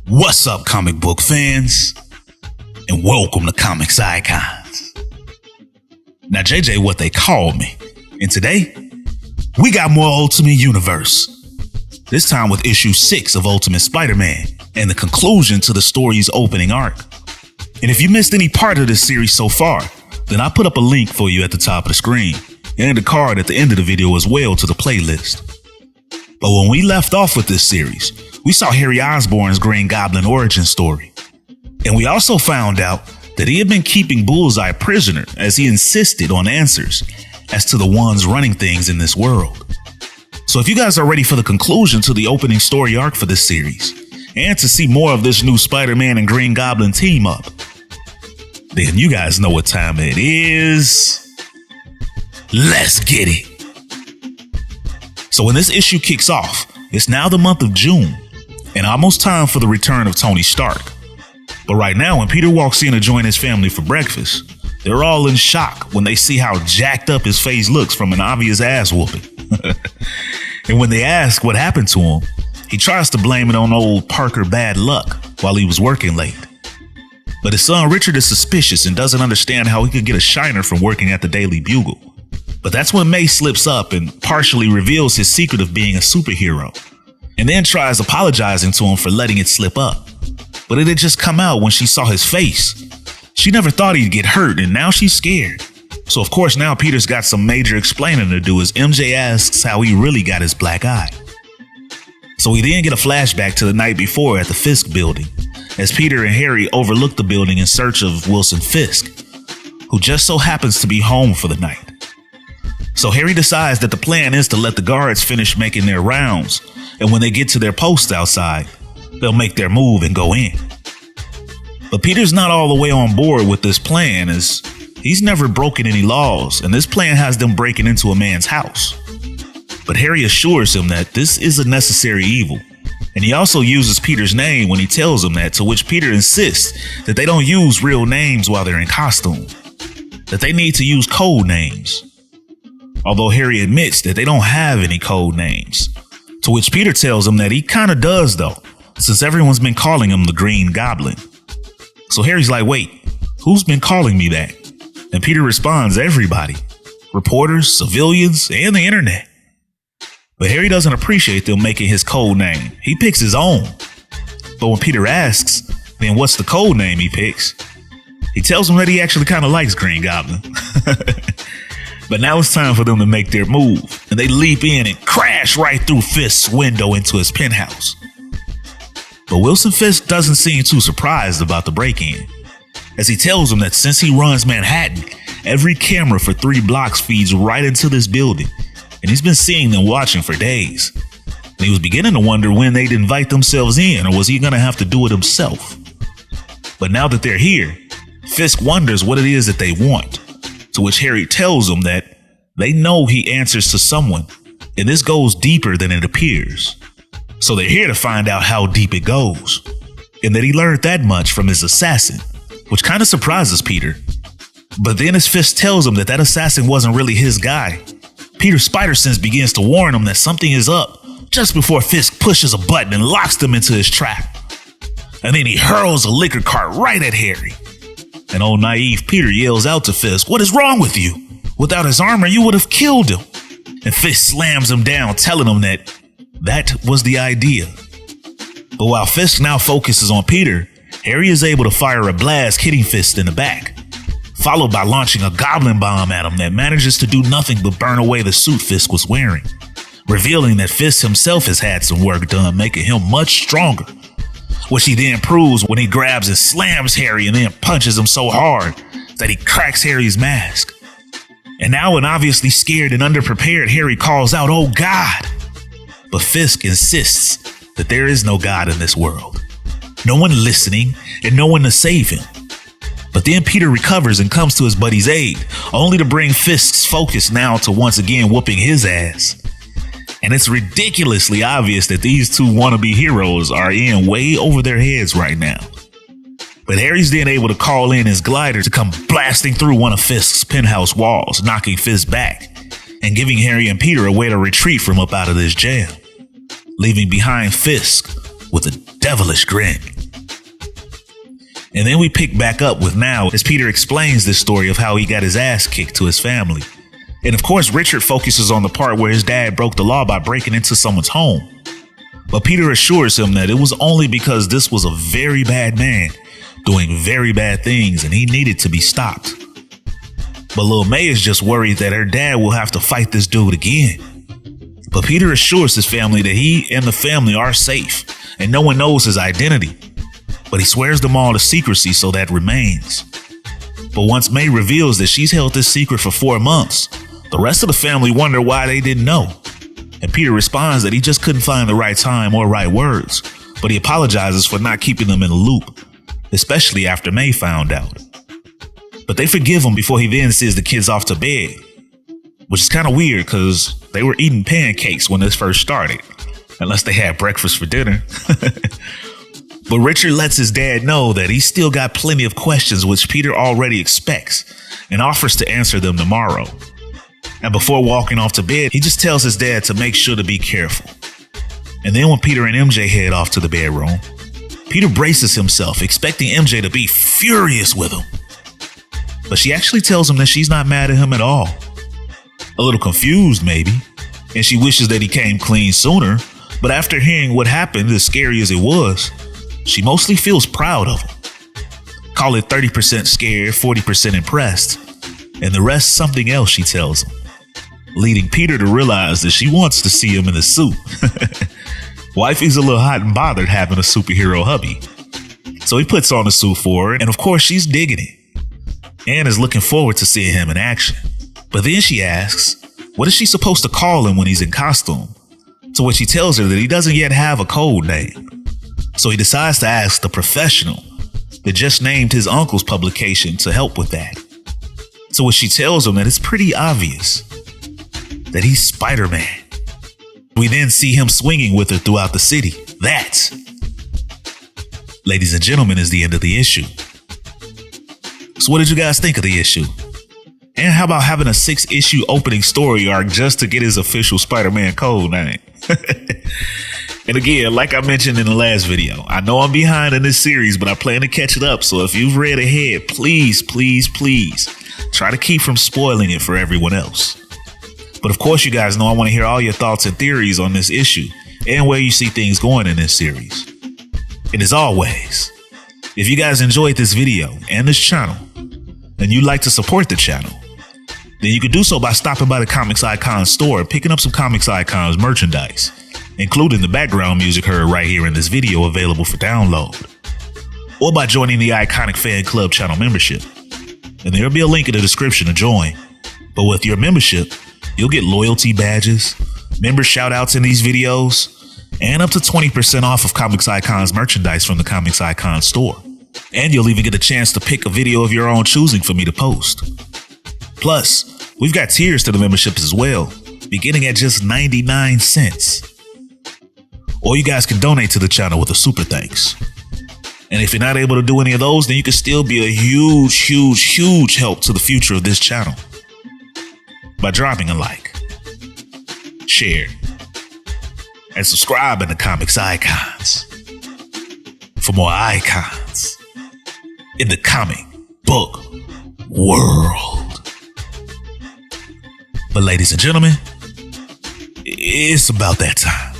What's up, comic book fans? And welcome to Comics Icons. Now, JJ, what they call me. And today, we got more Ultimate Universe. This time with issue 6 of Ultimate Spider-Man and the conclusion to the story's opening arc. And if you missed any part of this series so far, then I put up a link for you at the top of the screen and a card at the end of the video as well to the playlist. But when we left off with this series, we saw Harry Osborn's Green Goblin origin story. And we also found out that he had been keeping Bullseye prisoner as he insisted on answers as to the ones running things in this world. So if you guys are ready for the conclusion to the opening story arc for this series, and to see more of this new Spider-Man and Green Goblin team up, then you guys know what time it is. Let's get it. So when this issue kicks off, it's now the month of June, and almost time for the return of Tony Stark. But right now, when Peter walks in to join his family for breakfast, they're all in shock when they see how jacked up his face looks from an obvious ass whooping. And when they ask what happened to him, he tries to blame it on old Parker bad luck while he was working late. But his son Richard is suspicious and doesn't understand how he could get a shiner from working at the Daily Bugle. But that's when May slips up and partially reveals his secret of being a superhero, and then tries apologizing to him for letting it slip up. But it had just come out when she saw his face. She never thought he'd get hurt, and now she's scared. So of course now Peter's got some major explaining to do as MJ asks how he really got his black eye. So we then get a flashback to the night before at the Fisk building, as Peter and Harry overlook the building in search of Wilson Fisk, who just so happens to be home for the night. So Harry decides that the plan is to let the guards finish making their rounds, and when they get to their posts outside, they'll make their move and go in. But Peter's not all the way on board with this plan, as he's never broken any laws, and this plan has them breaking into a man's house. But Harry assures him that this is a necessary evil, and he also uses Peter's name when he tells him that, to which Peter insists that they don't use real names while they're in costume, that they need to use code names. Although Harry admits that they don't have any code names, to which Peter tells him that he kinda does though, since everyone's been calling him the Green Goblin. So Harry's like, wait, who's been calling me that? And Peter responds, everybody. Reporters, civilians, and the internet. But Harry doesn't appreciate them making his code name. He picks his own. But when Peter asks, then what's the code name he picks? He tells him that he actually kinda likes Green Goblin. But now it's time for them to make their move, and they leap in and crash right through Fisk's window into his penthouse. But Wilson Fisk doesn't seem too surprised about the break-in, as he tells them that since he runs Manhattan, every camera for 3 blocks feeds right into this building, and he's been seeing them watching for days. And he was beginning to wonder when they'd invite themselves in, or was he gonna have to do it himself? But now that they're here, Fisk wonders what it is that they want. To which Harry tells them that they know he answers to someone, and this goes deeper than it appears. So they're here to find out how deep it goes, and that he learned that much from his assassin, which kind of surprises Peter. But then as Fisk tells him that that assassin wasn't really his guy, Peter's spider sense begins to warn him that something is up just before Fisk pushes a button and locks them into his trap. And then he hurls a liquor cart right at Harry. And old naive Peter yells out to Fisk, "What is wrong with you? Without his armor, you would have killed him." And Fisk slams him down, telling him that was the idea. But while Fisk now focuses on Peter, Harry is able to fire a blast, hitting Fisk in the back, followed by launching a goblin bomb at him that manages to do nothing but burn away the suit Fisk was wearing, revealing that Fisk himself has had some work done, making him much stronger. Which he then proves when he grabs and slams Harry and then punches him so hard that he cracks Harry's mask. And now an obviously scared and underprepared Harry calls out, "Oh God!" But Fisk insists that there is no God in this world. No one listening and no one to save him. But then Peter recovers and comes to his buddy's aid, only to bring Fisk's focus now to once again whooping his ass. And it's ridiculously obvious that these two wannabe heroes are in way over their heads right now. But Harry's then able to call in his glider to come blasting through one of Fisk's penthouse walls, knocking Fisk back, and giving Harry and Peter a way to retreat from up out of this jam, leaving behind Fisk with a devilish grin. And then we pick back up with now as Peter explains this story of how he got his ass kicked to his family. And of course, Richard focuses on the part where his dad broke the law by breaking into someone's home. But Peter assures him that it was only because this was a very bad man doing very bad things and he needed to be stopped. But Lil May is just worried that her dad will have to fight this dude again. But Peter assures his family that he and the family are safe and no one knows his identity. But he swears them all to secrecy, so that remains. But once May reveals that she's held this secret for 4 months, the rest of the family wonder why they didn't know. And Peter responds that he just couldn't find the right time or right words, but he apologizes for not keeping them in the loop, especially after May found out. But they forgive him before he then sends the kids off to bed, which is kind of weird because they were eating pancakes when this first started, unless they had breakfast for dinner. But Richard lets his dad know that he's still got plenty of questions which Peter already expects and offers to answer them tomorrow. And before walking off to bed, he just tells his dad to make sure to be careful. And then when Peter and MJ head off to the bedroom, Peter braces himself, expecting MJ to be furious with him. But she actually tells him that she's not mad at him at all. A little confused maybe, and she wishes that he came clean sooner, but after hearing what happened, as scary as it was, she mostly feels proud of him. Call it 30% scared, 40% impressed, and the rest something else, she tells him, leading Peter to realize that she wants to see him in the suit. Wifey's a little hot and bothered having a superhero hubby. So he puts on the suit for her, and of course she's digging it. Anne is looking forward to seeing him in action. But then she asks, what is she supposed to call him when he's in costume? To which he tells her that he doesn't yet have a code name. So he decides to ask the professional that just named his uncle's publication to help with that. To which she tells him that it's pretty obvious that he's Spider-Man. We then see him swinging with her throughout the city. That, ladies and gentlemen, is the end of the issue. So what did you guys think of the issue? And how about having a 6-issue opening story arc just to get his official Spider-Man code name? And again, like I mentioned in the last video, I know I'm behind in this series, but I plan to catch it up. So if you've read ahead, please try to keep from spoiling it for everyone else. But of course, you guys know I want to hear all your thoughts and theories on this issue and where you see things going in this series. And as always, if you guys enjoyed this video and this channel and you'd like to support the channel, then you can do so by stopping by the Comics Icons store and picking up some Comics Icons merchandise, including the background music heard right here in this video available for download, or by joining the Iconic Fan Club channel membership. And there'll be a link in the description to join. But with your membership, you'll get loyalty badges, member shoutouts in these videos, and up to 20% off of Comics Icons merchandise from the Comics Icons store. And you'll even get a chance to pick a video of your own choosing for me to post. Plus, we've got tiers to the memberships as well, beginning at just 99 cents. Or you guys can donate to the channel with a super thanks. And if you're not able to do any of those, then you can still be a huge help to the future of this channel by dropping a like, share, and subscribe in the Comics Icons for more icons in the comic book world. But ladies and gentlemen, it's about that time.